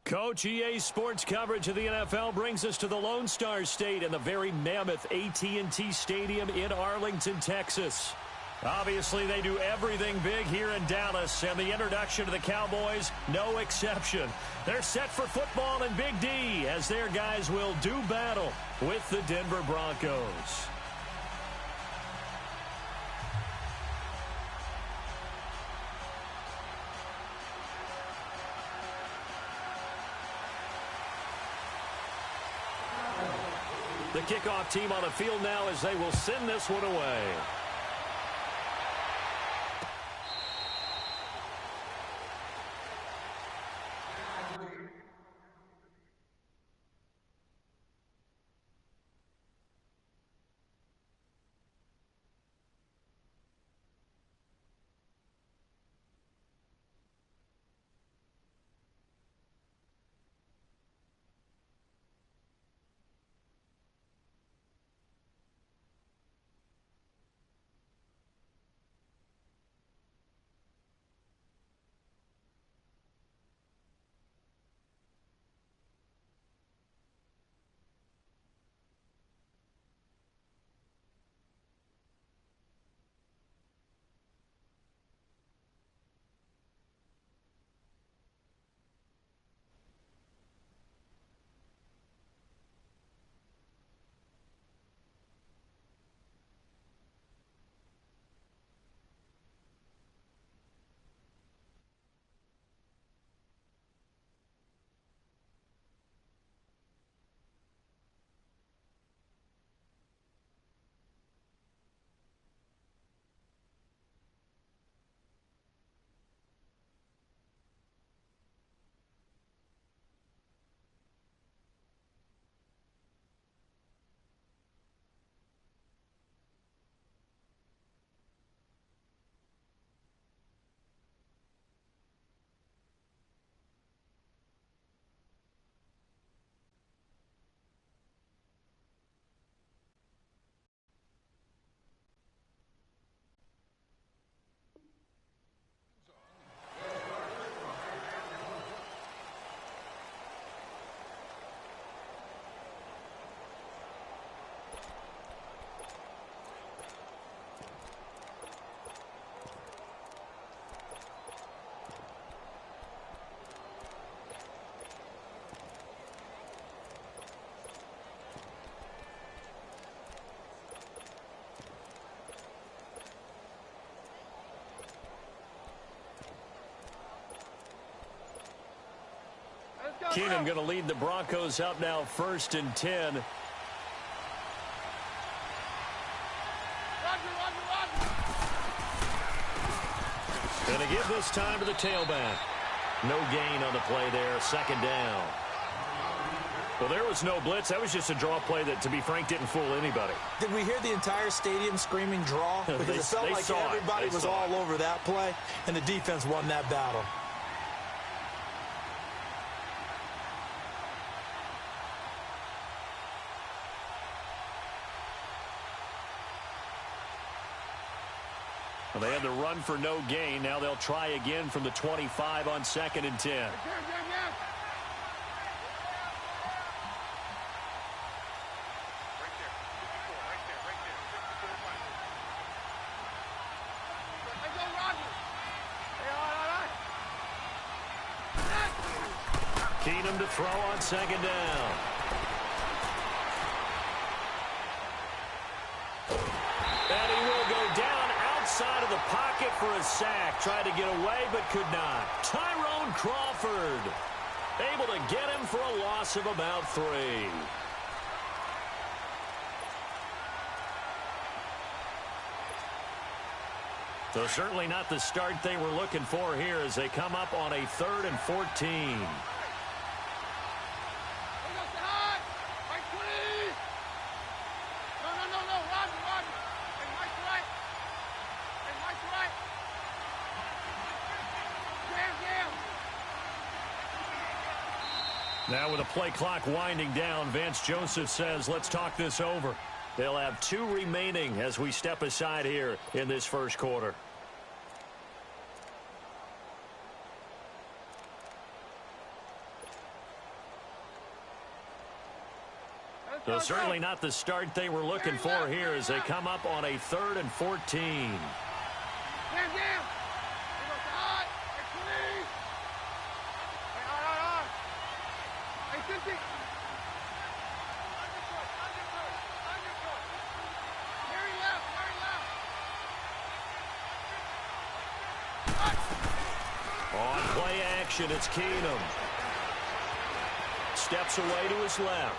Coach, EA Sports coverage of the NFL brings us to the Lone Star State and the very mammoth AT&T Stadium in Arlington, Texas. Obviously, they do everything big here in Dallas, and the introduction to the Cowboys, no exception. They're set for football in Big D as their guys will do battle with the Denver Broncos. The kickoff team on the field now as they will send this one away. Keenum going to lead the Broncos up now 1st and 10. Going to give this time to the tailback. No gain on the play there, 2nd down. Well, there was no blitz. That was just a draw play that, to be frank, didn't fool anybody. Did we hear the entire stadium screaming draw? Because it felt like everybody was all over that play, and the defense won that battle. Well, they had the run for no gain. Now they'll try again from the 25 on 2nd and 10. Keenum to throw on 2nd down. And he will go down outside of the pocket for a sack. Tried to get away, but could not. Tyrone Crawford able to get him for a loss of about 3. So certainly not the start they were looking for here as they come up on a 3rd and 14. Now with the play clock winding down, Vance Joseph says, let's talk this over. They'll have 2 remaining as we step aside here in this first quarter. So certainly not the start they were looking for here as they come up on a 3rd and 14. On play action, it's Keenum. Steps away to his left.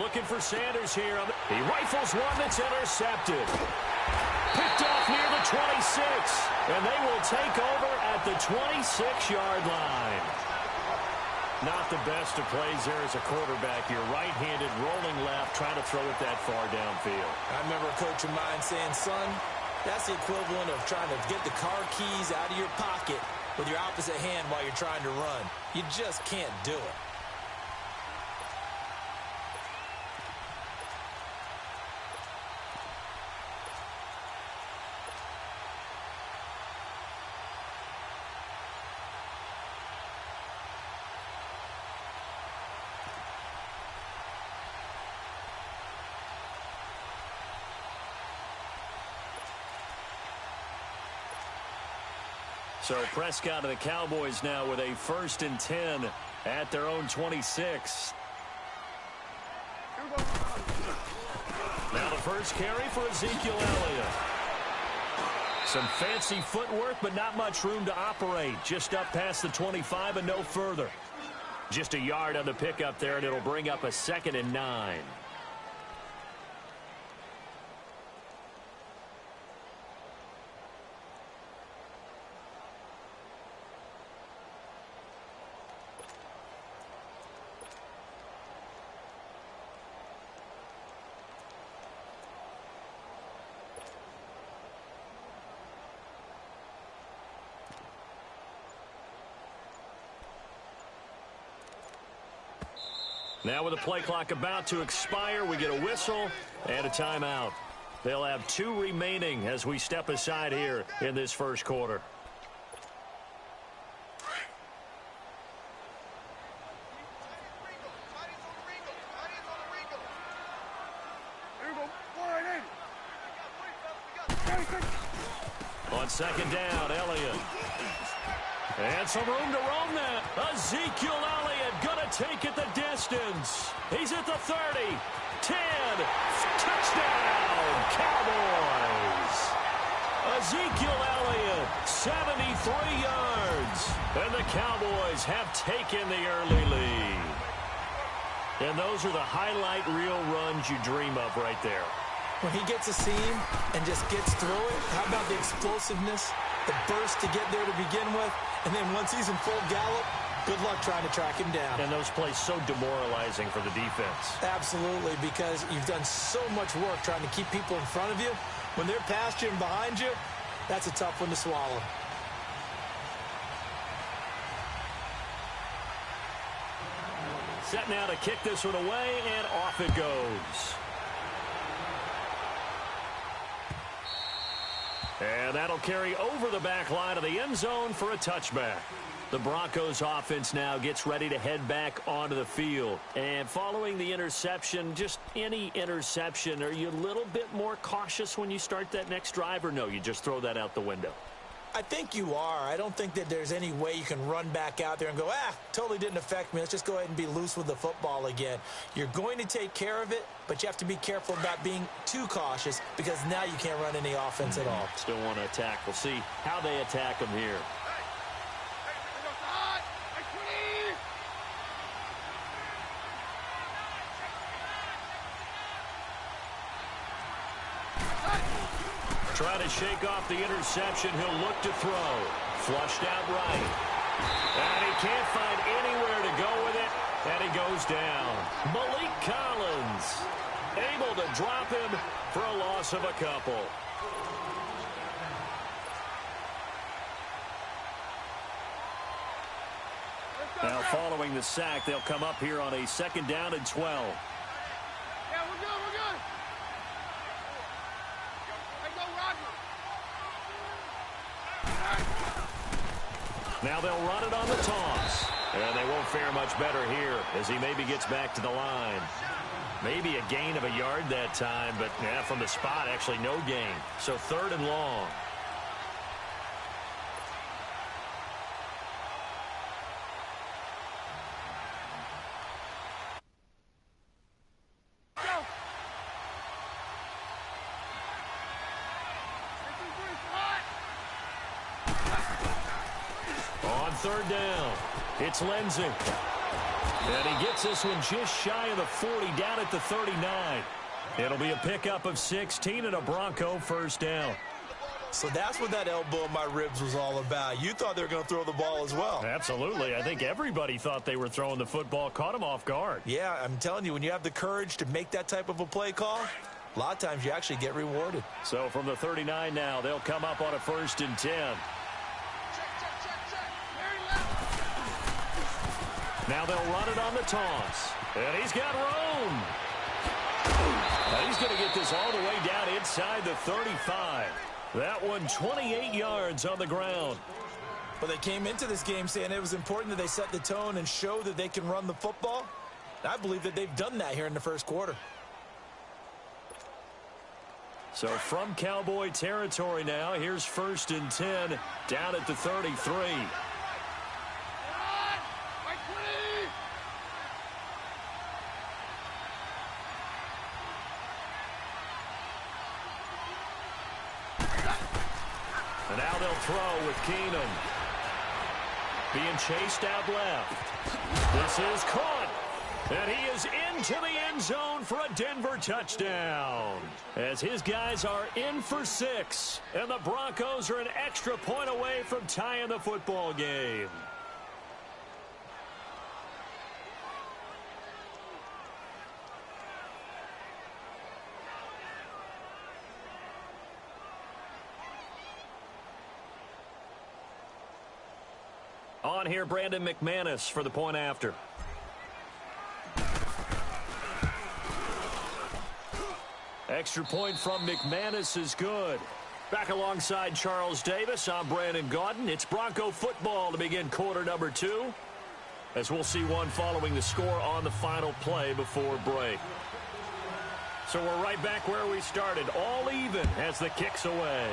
Looking for Sanders here. He rifles one that's intercepted. Picked off near the 26. And they will take over at the 26-yard line. Not the best of plays there as a quarterback. You're right-handed, rolling left, trying to throw it that far downfield. I remember a coach of mine saying, son, that's the equivalent of trying to get the car keys out of your pocket with your opposite hand while you're trying to run. You just can't do it. So Prescott and the Cowboys now with a 1st and 10 at their own 26. Now the first carry for Ezekiel Elliott. Some fancy footwork, but not much room to operate. Just up past the 25 and no further. Just a yard on the pickup there, and it'll bring up a 2nd and 9. Now with the play clock about to expire, we get a whistle and a timeout. They'll have 2 remaining as we step aside here in this first quarter. On 2nd down, Elliott. And some room to roam that. Ezekiel Elliott going to take it the distance. He's at the 30, 10, touchdown, Cowboys. Ezekiel Elliott, 73 yards. And the Cowboys have taken the early lead. And those are the highlight reel runs you dream of right there. When he gets a seam and just gets through it, how about the explosiveness, the burst to get there to begin with, and then once he's in full gallop, good luck trying to track him down. And those plays so demoralizing for the defense. Absolutely, because you've done so much work trying to keep people in front of you. When they're past you and behind you, that's a tough one to swallow. Set now to kick this one away, and off it goes. And that'll carry over the back line of the end zone for a touchback. The Broncos offense now gets ready to head back onto the field. And following the interception, just any interception, are you a little bit more cautious when you start that next drive, or no, you just throw that out the window? I think you are. I don't think that there's any way you can run back out there and go, totally didn't affect me. Let's just go ahead and be loose with the football again. You're going to take care of it, but you have to be careful about being too cautious because now you can't run any offense at all. Still want to attack. We'll see how they attack them here. Try to shake off the interception. He'll look to throw. Flushed out right. And he can't find anywhere to go with it. And he goes down. Malik Collins able to drop him for a loss of a couple. Now following the sack, they'll come up here on a 2nd down and 12. Now they'll run it on the toss. And they won't fare much better here as he maybe gets back to the line. Maybe a gain of a yard that time, but yeah, from the spot, actually no gain. So 3rd and long. On 3rd down, it's Lindsay. And he gets this one just shy of the 40, down at the 39. It'll be a pickup of 16 and a Bronco 1st down. So that's what that elbow in my ribs was all about. You thought they were going to throw the ball as well. Absolutely. I think everybody thought they were throwing the football, caught him off guard. Yeah, I'm telling you, when you have the courage to make that type of a play call, a lot of times you actually get rewarded. So from the 39 now, they'll come up on a 1st and 10. Now they'll run it on the toss. And he's got room. And he's going to get this all the way down inside the 35. That one 28 yards on the ground. But they came into this game saying it was important that they set the tone and show that they can run the football. I believe that they've done that here in the 1st quarter. So from Cowboy territory now, here's 1st and 10 down at the 33. And now they'll throw with Keenum. Being chased out left. This is caught. And he is into the end zone for a Denver touchdown. As his guys are in for 6. And the Broncos are an extra point away from tying the football game. On here, Brandon McManus for the point after. Extra point from McManus is good. Back alongside Charles Davis, I'm Brandon Gaudin. It's Bronco football to begin quarter number 2. As we'll see one following the score on the final play before break. So we're right back where we started. All even as the kick's away.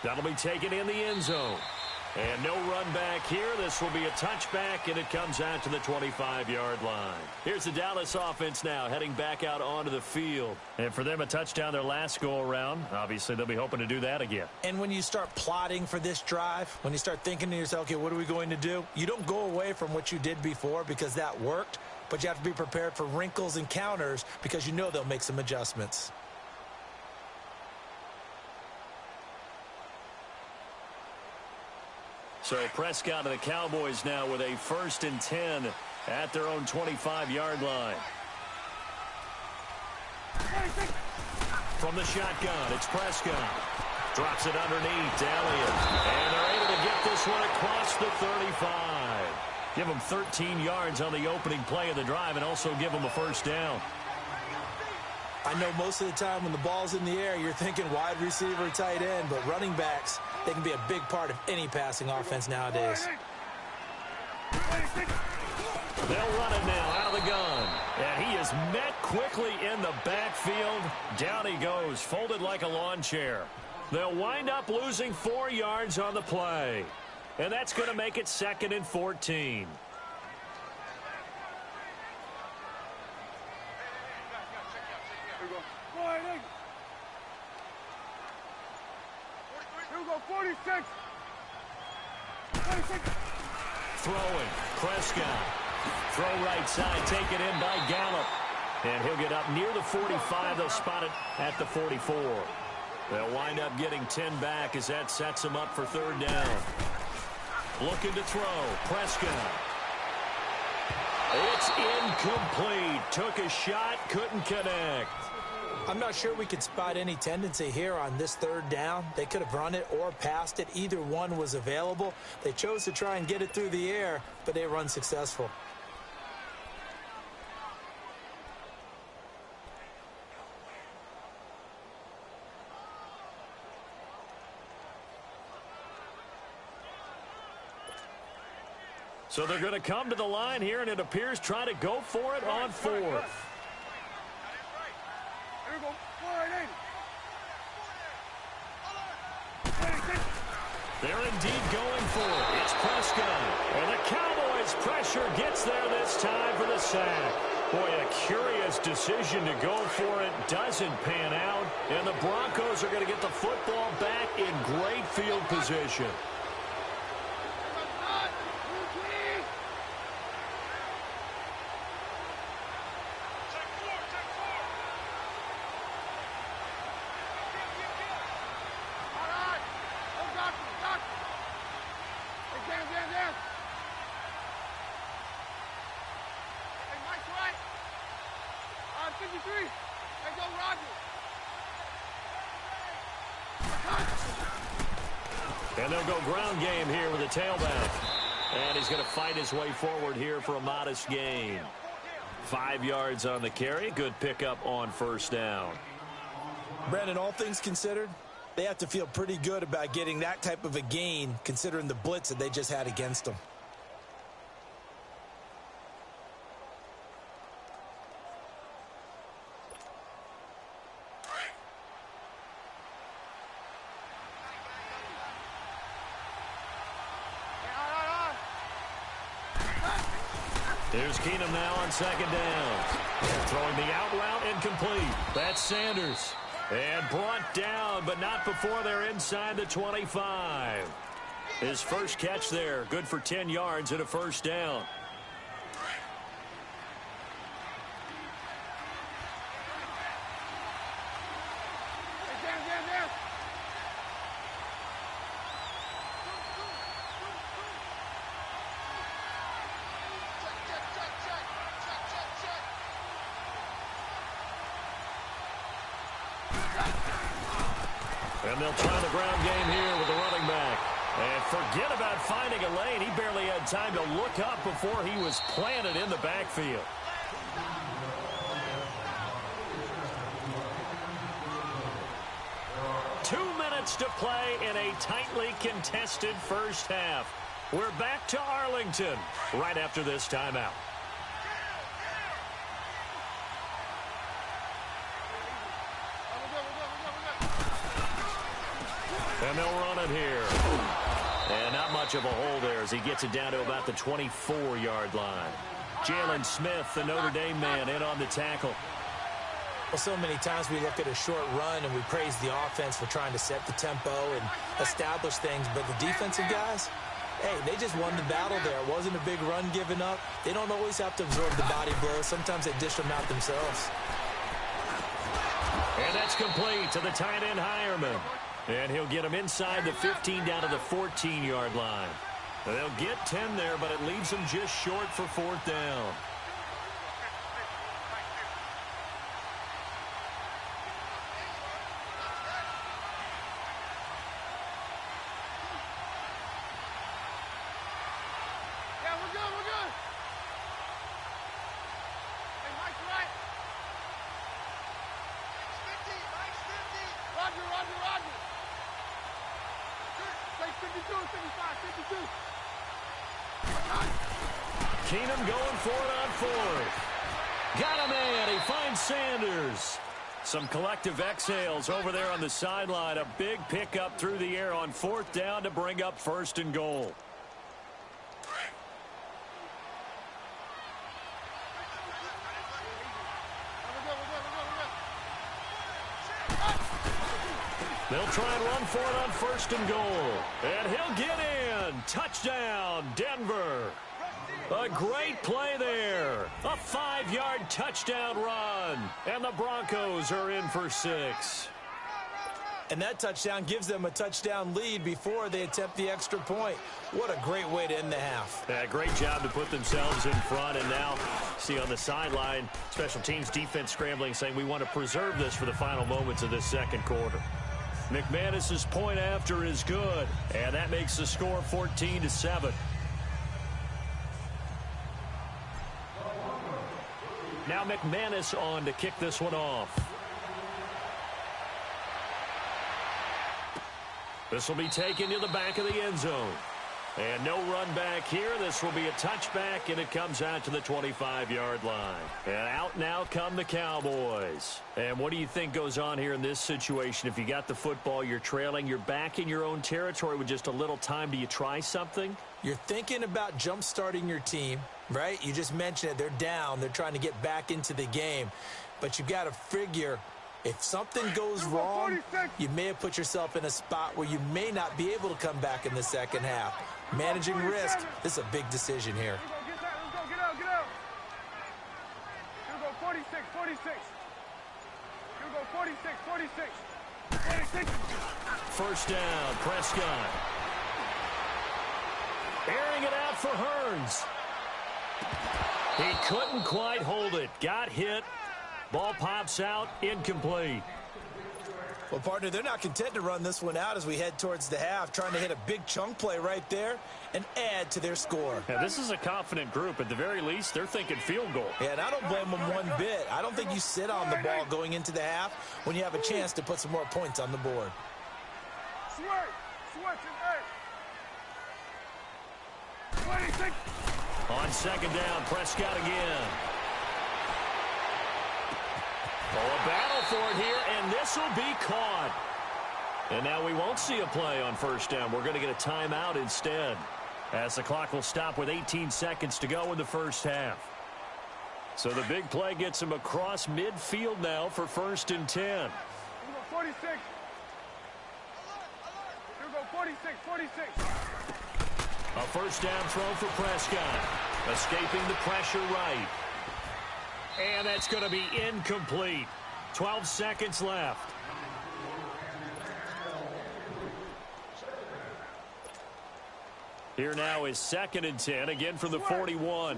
That'll be taken in the end zone. And no run back here. This will be a touchback, and it comes out to the 25-yard line. Here's the Dallas offense now heading back out onto the field. And for them, a touchdown their last go-around. Obviously, they'll be hoping to do that again. And when you start plotting for this drive, when you start thinking to yourself, okay, what are we going to do? You don't go away from what you did before because that worked, but you have to be prepared for wrinkles and counters because you know they'll make some adjustments. So Prescott and the Cowboys now with a 1st and 10 at their own 25-yard line. From the shotgun, it's Prescott. Drops it underneath to Elliott. And they're able to get this one across the 35. Give them 13 yards on the opening play of the drive and also give them a 1st down. I know most of the time when the ball's in the air, you're thinking wide receiver, tight end, but running backs, they can be a big part of any passing offense nowadays. They'll run it now out of the gun. And he is met quickly in the backfield. Down he goes, folded like a lawn chair. They'll wind up losing 4 yards on the play. And that's going to make it 2nd and 14. Throwing, Prescott. Throw right side, taken in by Gallup. And he'll get up near the 45. They'll spot it at the 44. They'll wind up getting 10 back as that sets them up for 3rd down. Looking to throw, Prescott. It's incomplete. Took a shot, couldn't connect. I'm not sure we could spot any tendency here on this 3rd down. They could have run it or passed it. Either one was available. They chose to try and get it through the air, but they were unsuccessful. So they're going to come to the line here, and it appears trying to go for it on fourth. Here we go. 480. They're indeed going for it. It's Prescott. And the Cowboys' pressure gets there this time for the sack. Boy, a curious decision to go for it. Doesn't pan out. And the Broncos are going to get the football back in great field position. And they'll go ground game here with a tailback. And he's going to fight his way forward here for a modest gain. 5 yards on the carry. Good pickup on first down. Brandon, all things considered, they have to feel pretty good about getting that type of a gain considering the blitz that they just had against them. Here's Keenum now on second down. Throwing the out route incomplete. That's Sanders. And brought down, but not before they're inside the 25. His first catch there, good for 10 yards and a first down. And they'll try the ground game here with the running back. And forget about finding a lane. He barely had time to look up before he was planted in the backfield. Two minutes to play in a tightly contested first half. We're back to Arlington right after this timeout. And they'll run it here. And not much of a hole there as he gets it down to about the 24-yard line. Jalen Smith, the Notre Dame man, in on the tackle. Well, so many times we look at a short run and we praise the offense for trying to set the tempo and establish things. But the defensive guys, hey, they just won the battle there. It wasn't a big run given up. They don't always have to absorb the body blows. Sometimes they dish them out themselves. And that's complete to the tight end Hireman. And he'll get him inside the 15 down to the 14-yard line. They'll get 10 there, but it leaves them just short for fourth down. Yeah, we're good, we're good. Hey, Mike's right. Roger, Roger, Roger. Say 52, 55, 52. Keenum going for it on fourth. Got him in. He finds Sanders. Some collective exhales over there on the sideline. A big pickup through the air on fourth down to bring up first and goal. They'll try and run for it on first and goal. And he'll get in. Touchdown, Denver. A great play there. A 5-yard touchdown run. And the Broncos are in for 6. And that touchdown gives them a touchdown lead before they attempt the extra point. What a great way to end the half. Yeah, great job to put themselves in front. And now, see on the sideline, special teams defense scrambling, saying we want to preserve this for the final moments of this second quarter. McManus's point after is good, and that makes the score 14-7. Now McManus on to kick this one off. This will be taken to the back of the end zone. And no run back here. This will be a touchback, and it comes out to the 25-yard line. And out now come the Cowboys. And what do you think goes on here in this situation? If you got the football, you're trailing, you're back in your own territory with just a little time. Do you try something? You're thinking about jump-starting your team, right? You just mentioned it. They're down. They're trying to get back into the game. But you got to figure, if something goes wrong, you may have put yourself in a spot where you may not be able to come back in the second half. Managing risk, this is a big decision here. Let's go, get out. Here we go, 46. Here we go, 46. First down, Prescott. Airing it out for Hearns. He couldn't quite hold it. Got hit. Ball pops out, incomplete. Well, partner, they're not content to run this one out as we head towards the half, trying to hit a big chunk play right there and add to their score. Yeah, this is a confident group. At the very least, they're thinking field goal. Yeah, and I don't blame them one bit. I don't think you sit on the ball going into the half when you have a chance to put some more points on the board. Switch, and 26. On second down, Prescott again. Oh, a battle for it here, and this will be caught. And now we won't see a play on first down. We're going to get a timeout instead, as the clock will stop with 18 seconds to go in the first half. So the big play gets him across midfield now for 1st and 10. Here we go, 46. Here we go, 46. A first down throw for Prescott. Escaping the pressure right. And that's going to be incomplete. 12 seconds left. Here now is 2nd and 10, again from the 41.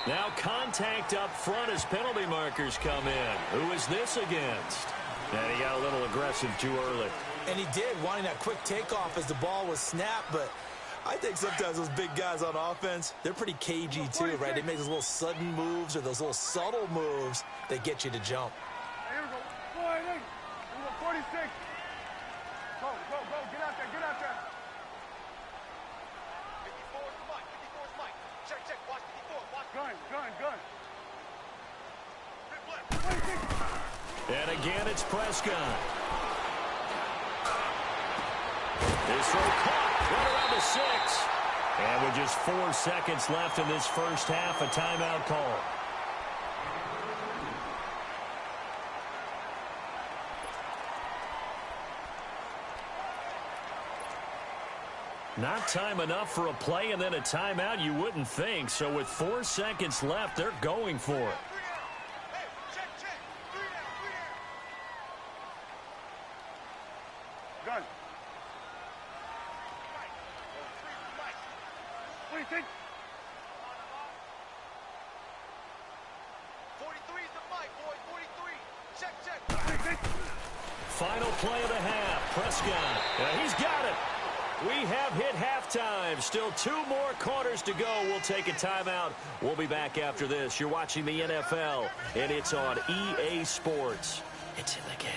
Now contact up front as penalty markers come in. Who is this against? And he got a little aggressive too early. And he did, wanting that quick takeoff as the ball was snapped, but I think sometimes those big guys on offense, they're pretty cagey too, right? They make those little sudden moves or those little subtle moves that get you to jump. Here we go, 40. Here we go, 46. Go, get out there. 54 is Mike. Check, watch 54, watch. Gun. 26. And again, it's Prescott. This throw caught right around the 6. And with just 4 seconds left in this first half, a timeout call. Not time enough for a play and then a timeout, you wouldn't think. So with 4 seconds left, they're going for it. Gun. 43 is the Mike, boys. 43. Check. Final play of the half. Prescott. He's got it. We have hit halftime. Still 2 more quarters to go. We'll take a timeout. We'll be back after this. You're watching the NFL, and it's on EA Sports. It's in the game.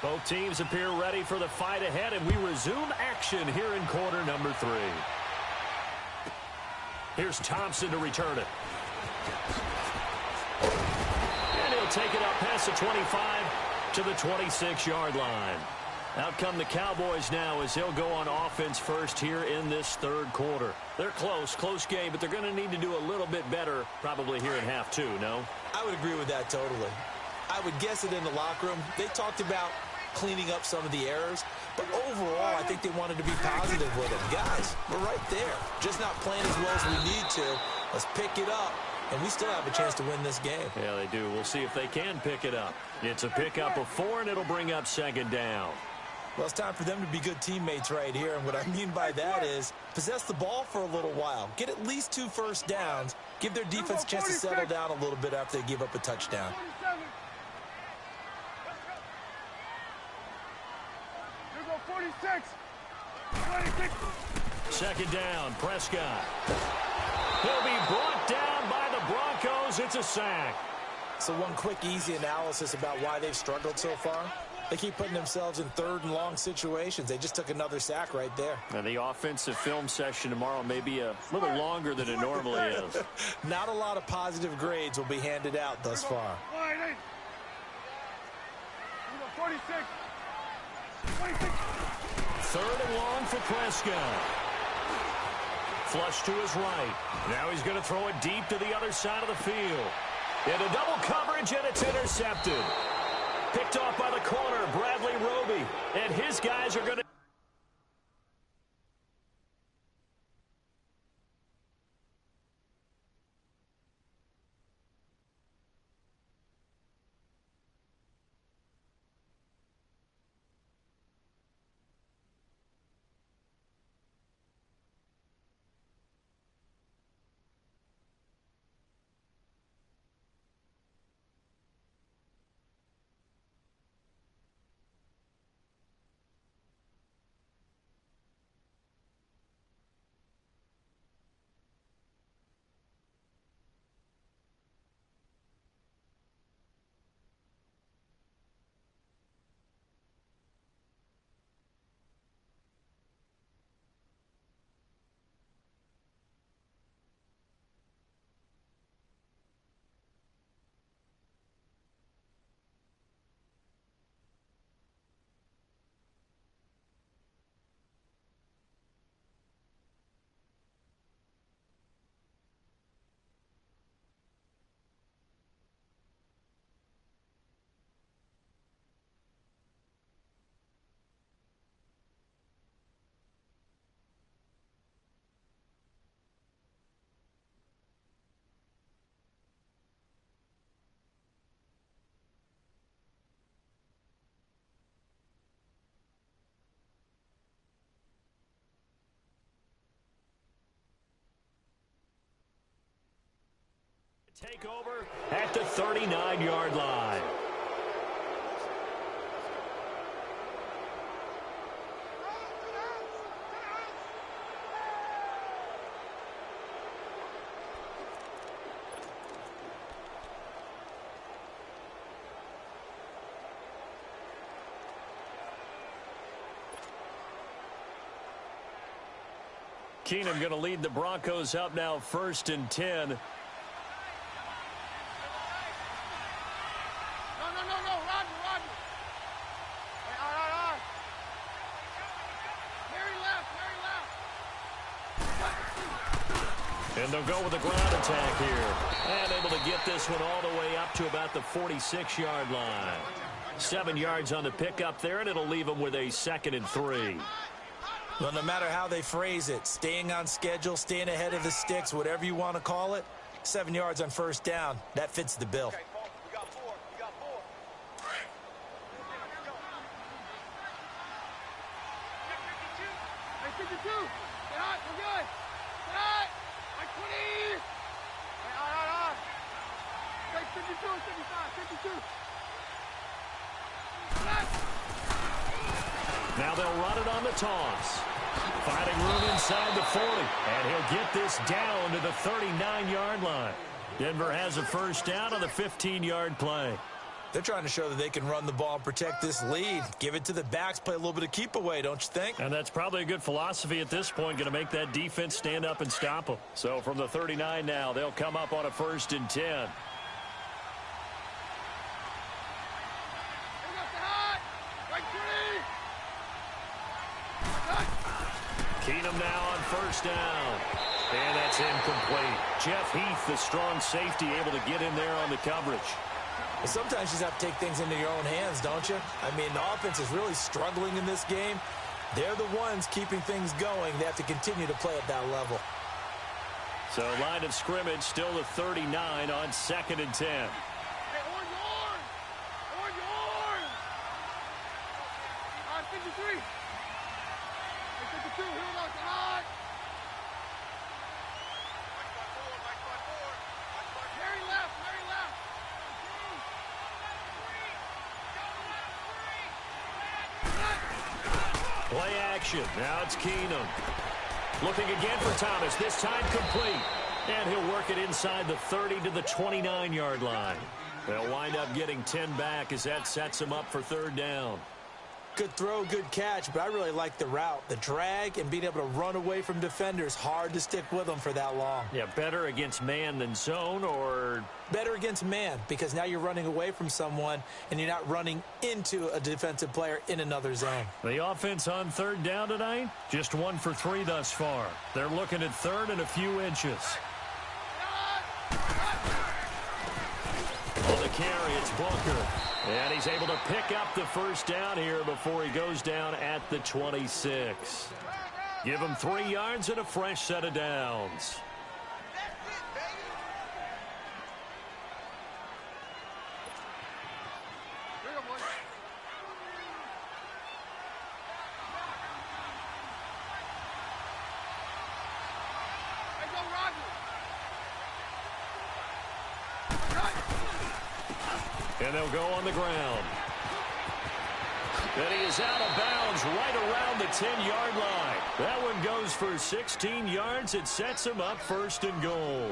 Both teams appear ready for the fight ahead, and we resume action here in quarter number 3. Here's Thompson to return it. And he'll take it up past the 25 to the 26-yard line. Out come the Cowboys now as they'll go on offense first here in this 3rd quarter. They're close game, but they're going to need to do a little bit better probably here in half 2, no? I would agree with that totally. I would guess it in the locker room. They talked about cleaning up some of the errors, but overall, I think they wanted to be positive with it. Guys, we're right there. Just not playing as well as we need to. Let's pick it up, and we still have a chance to win this game. Yeah, they do. We'll see if they can pick it up. It's a pickup of 4, and it'll bring up 2nd down. Well, it's time for them to be good teammates right here. And what I mean by that is possess the ball for a little while. Get at least 2 first downs. Give their defense a chance to settle down a little bit after they give up a touchdown. 46. 26. Second down, Prescott. He'll be brought down by the Broncos. It's a sack. So one quick, easy analysis about why they've struggled so far. They keep putting themselves in 3rd and long situations. They just took another sack right there. And the offensive film session tomorrow may be a little longer than it normally is. Not a lot of positive grades will be handed out thus far. 46. 26. 3rd and long for Prescott. Flush to his right. Now he's going to throw it deep to the other side of the field. Into double coverage, and it's intercepted. Picked off by the corner, Bradley Roby. And his guys are going to... Take over at the 39-yard line. Keenum going to lead the Broncos up now, 1st and 10. And they'll go with a ground attack here. And able to get this one all the way up to about the 46-yard line. 7 yards on the pickup there, and it'll leave them with a 2nd and 3. Well, no matter how they phrase it, staying on schedule, staying ahead of the sticks, whatever you want to call it, 7 yards on 1st down, that fits the bill. Okay, we got four. Hey, 52. Get hot, we're good. Get hot. Like 20. Hey, on. Take 52, 55, 52. Now they'll run it on the toss. Finding room inside the 40. And he'll get this down to the 39-yard line. Denver has a 1st down on the 15-yard play. They're trying to show that they can run the ball and protect this lead. Give it to the backs, play a little bit of keep away, don't you think? And that's probably a good philosophy at this point, going to make that defense stand up and stop them. So from the 39 now, they'll come up on a 1st and 10. Keenum now on 1st down. And that's incomplete. Jeff Heath, the strong safety, able to get in there on the coverage. Well, sometimes you just have to take things into your own hands, don't you? I mean, the offense is really struggling in this game. They're the ones keeping things going. They have to continue to play at that level. So line of scrimmage still the 39 on 2nd and 10. Hey, orange. 52. 53. Hey, 52. Here we go. Tonight. Mary left. Mary left. Play action. Now it's Keenum. Looking again for Thomas. This time complete. And he'll work it inside the 30 to the 29-yard line. They'll wind up getting 10 back as that sets him up for third down. Good throw, good catch, but I really like the route. The drag and being able to run away from defenders. Hard to stick with them for that long. Yeah, better against man than zone, or better against man, because now you're running away from someone and you're not running into a defensive player in another zone. The offense on third down tonight, just 1 for 3 thus far. They're looking at third and a few inches. On the carry, it's Booker. And he's able to pick up the first down here before he goes down at the 26. Give him 3 yards and a fresh set of downs. And they'll go on the ground. And he is out of bounds right around the 10-yard line. That one goes for 16 yards. It sets him up first and goal.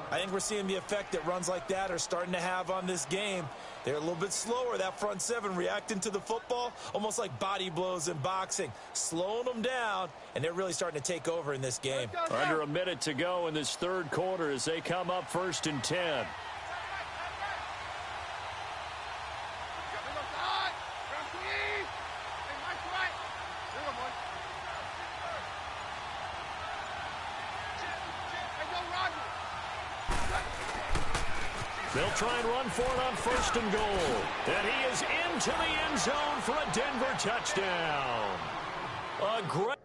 I think we're seeing the effect that runs like that are starting to have on this game. They're a little bit slower, that front seven, reacting to the football, almost like body blows in boxing, slowing them down, and they're really starting to take over in this game. Under a minute to go in this third quarter as they come up first and 10. They'll try and run for it on first and goal. And he is into the end zone for a Denver touchdown. A great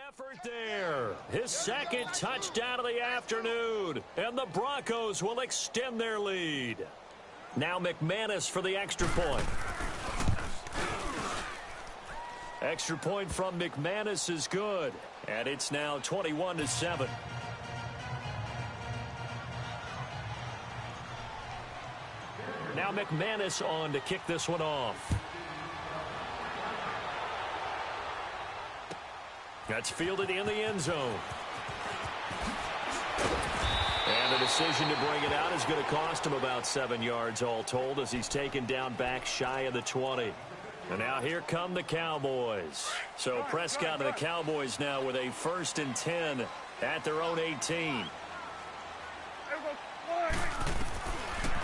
effort there. His second touchdown of the afternoon. And the Broncos will extend their lead. Now McManus for the extra point. Extra point from McManus is good. And it's now 21-7. Now McManus on to kick this one off. That's fielded in the end zone. And the decision to bring it out is going to cost him about 7 yards all told as he's taken down back shy of the 20. And now here come the Cowboys. So Prescott and the Cowboys now with a 1st and 10 at their own 18.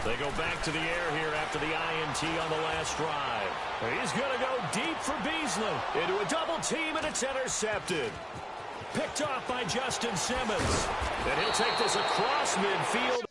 They go back to the air here after the INT on the last drive. He's going to go deep for Beasley into a double team, and it's intercepted. Picked off by Justin Simmons. And he'll take this across midfield.